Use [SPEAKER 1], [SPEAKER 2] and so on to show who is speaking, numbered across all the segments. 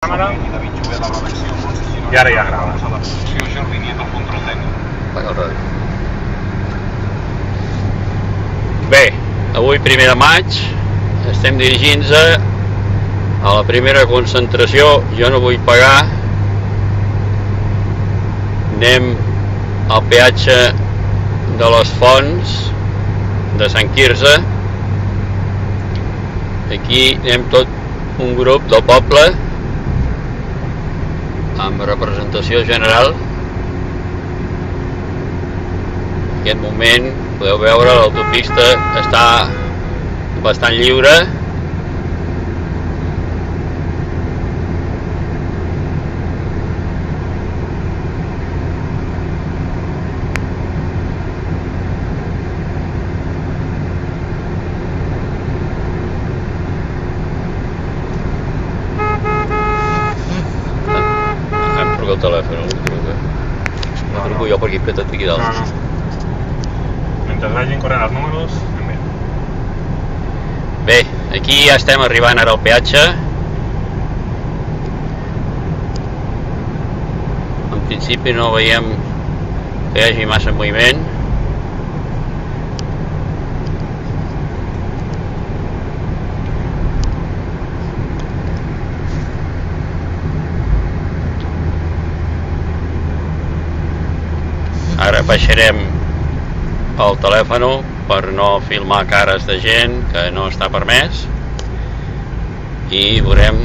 [SPEAKER 1] càmera i ara ja grava.
[SPEAKER 2] Bé, avui 1 de maig estem dirigint-nos a la primera concentració. Jo no vull pagar, anem al peatge de les Fonts de Sant Quirze. Aquí anem tot un grup del poble amb representació general. En aquest moment podeu veure l'autopista està bastant lliure. El telèfon, algú truca. No truco jo per aquí petat aquí dalt.
[SPEAKER 1] No. Mentre vagin corrent els números, anem bé.
[SPEAKER 2] Bé, aquí ja estem arribant ara al peatge. En principi no veiem que hi hagi massa moviment. Ara baixarem el telèfon per no filmar cares de gent, que no està permès, i veurem.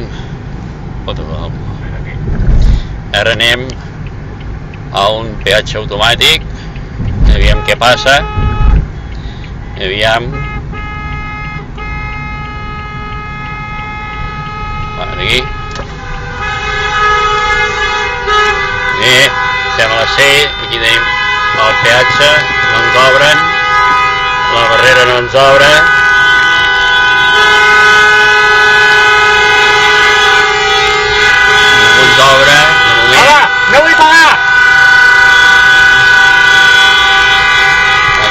[SPEAKER 2] Ara anem a un peatge automàtic, aviam què passa, aviam. Aquí. Bé, sembla ser, aquí tenim el peatge, no ens obren, la barrera no ens obre. No ens obre, de moment.
[SPEAKER 1] Hola, no vull pagar!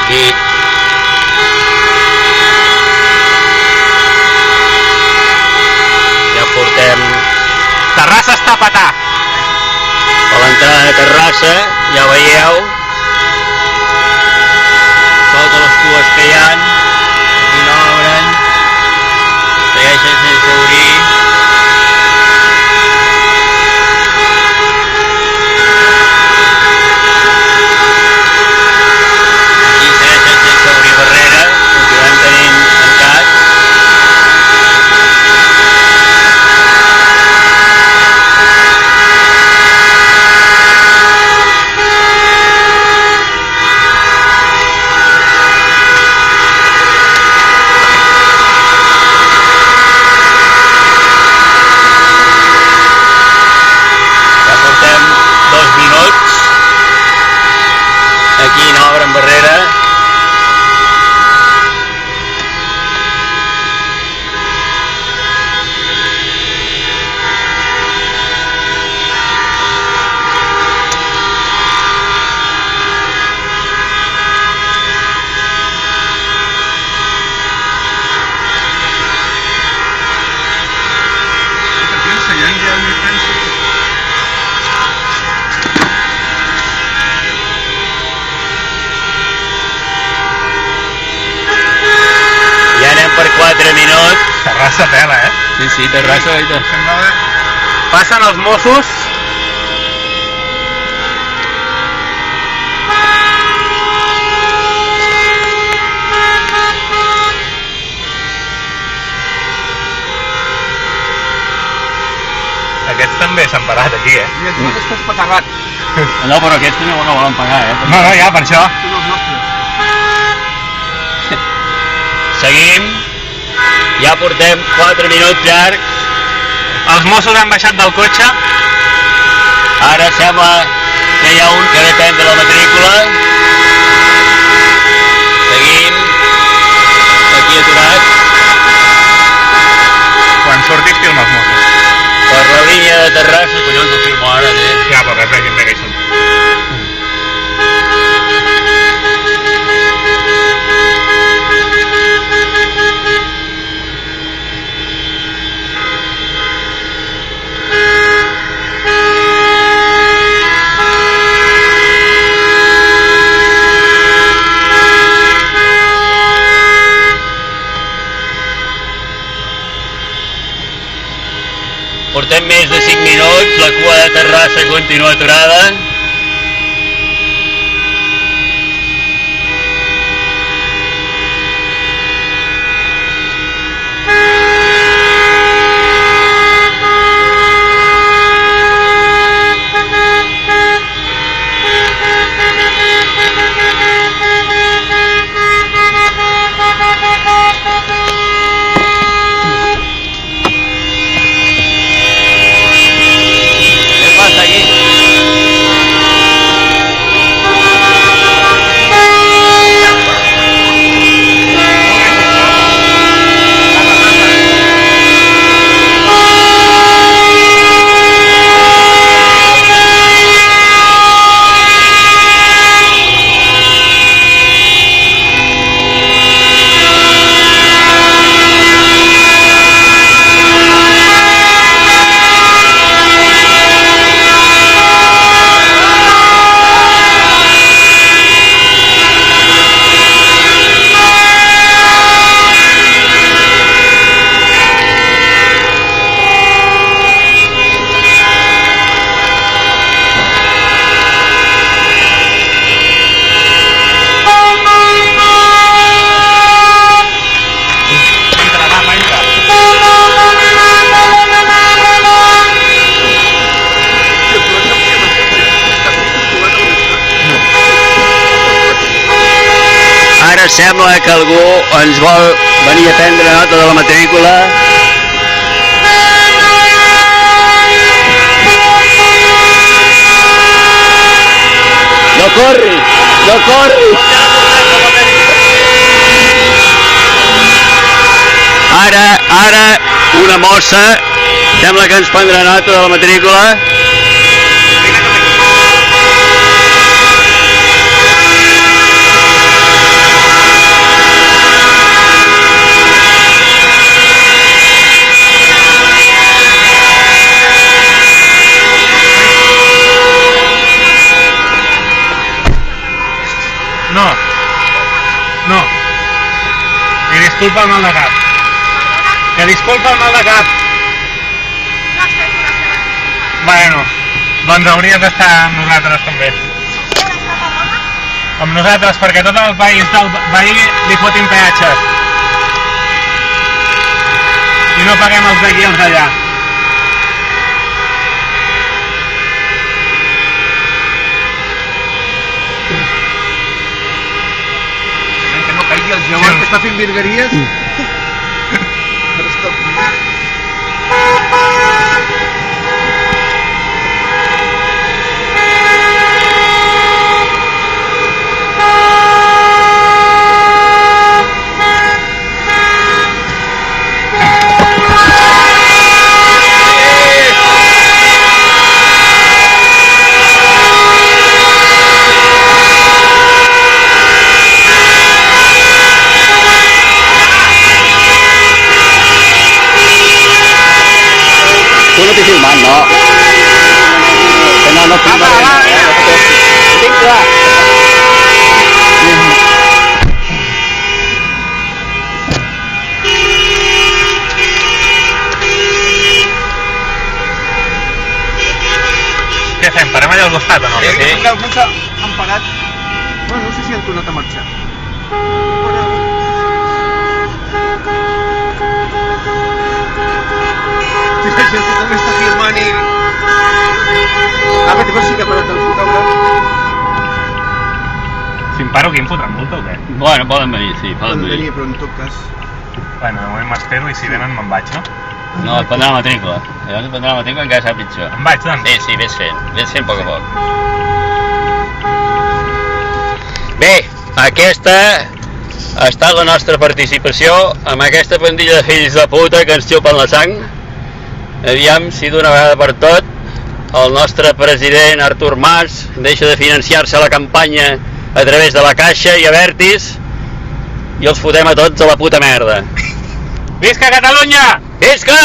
[SPEAKER 2] Aquí. Ja portem
[SPEAKER 1] Terrassa està a petar!
[SPEAKER 2] a l'entrada de Terrassa, ja veieu totes les cues que hi ha. Aquí no obren, segueixen sense obrir. Aquí segueixen sense obrir barrera, continuem tenint tancats. Aquí no obren barrera. Per 4 minuts.
[SPEAKER 1] Terrassa tela,
[SPEAKER 2] Sí, Terrassa, oi tant.
[SPEAKER 1] Passen els Mossos. Aquests també s'han parat aquí,
[SPEAKER 3] I els dos estàs patarrat.
[SPEAKER 2] No, però aquests no volen pagar,
[SPEAKER 1] No, ja, per això.
[SPEAKER 3] Són els nostres.
[SPEAKER 2] Seguim. Ja portem 4 minuts llargs.
[SPEAKER 1] Els Mossos han baixat del cotxe.
[SPEAKER 2] Ara sembla que hi ha un que depèn de la matrícula. Seguim. Aquí aturat.
[SPEAKER 1] Quan surtis filma els Mossos.
[SPEAKER 2] Per la línia de Terrassa, collons ho filmo ara,
[SPEAKER 1] Ja, però que es vegin bé que hi són.
[SPEAKER 2] Portem més de 5 minuts, la cua de Terrassa continua aturada. Sembla que algú ens vol venir a prendre nota de la matrícula. No corris, no corris. Ara una mossa sembla que ens prendrà nota de la matrícula.
[SPEAKER 1] No. I disculpa el mal de cap. Que disculpa el mal de cap. Bueno, doncs hauries d'estar amb nosaltres també. Amb nosaltres, perquè tot el país del veí li fotin peatges. I no paguem els d'aquí i els d'allà.
[SPEAKER 3] El Joan que està fent virgueries.
[SPEAKER 2] Tu no estic filmant, no. Que no filmaré. Ho tinc clar.
[SPEAKER 1] Què fem? Parem allà al costat o no?
[SPEAKER 3] Sí. Alguns han parat. Bueno, no sé si han tornat a marxar. La gent que també està filmant i... Aquest sí que ha parat el fotògraf.
[SPEAKER 1] Si em paro aquí em fotran multa o què?
[SPEAKER 2] Bueno, poden venir, sí,
[SPEAKER 3] Poden venir, però en tot cas...
[SPEAKER 1] Bueno, de moment m'espero i si venen me'n vaig, no?
[SPEAKER 2] No, et prendrà la matrícula. Llavors et prendrà la matrícula encara serà pitjor.
[SPEAKER 1] Em vaig, doncs?
[SPEAKER 2] Sí, vés fent a poc a poc. Bé, aquesta ha estat la nostra participació amb aquesta pandilla de fills de puta que ens xupen la sang. Aviam si d'una vegada per tot el nostre president Artur Mas deixa de financiar-se la campanya a través de la Caixa i Abertis i els fotem a tots a la puta merda.
[SPEAKER 1] Visca Catalunya!
[SPEAKER 2] Visca!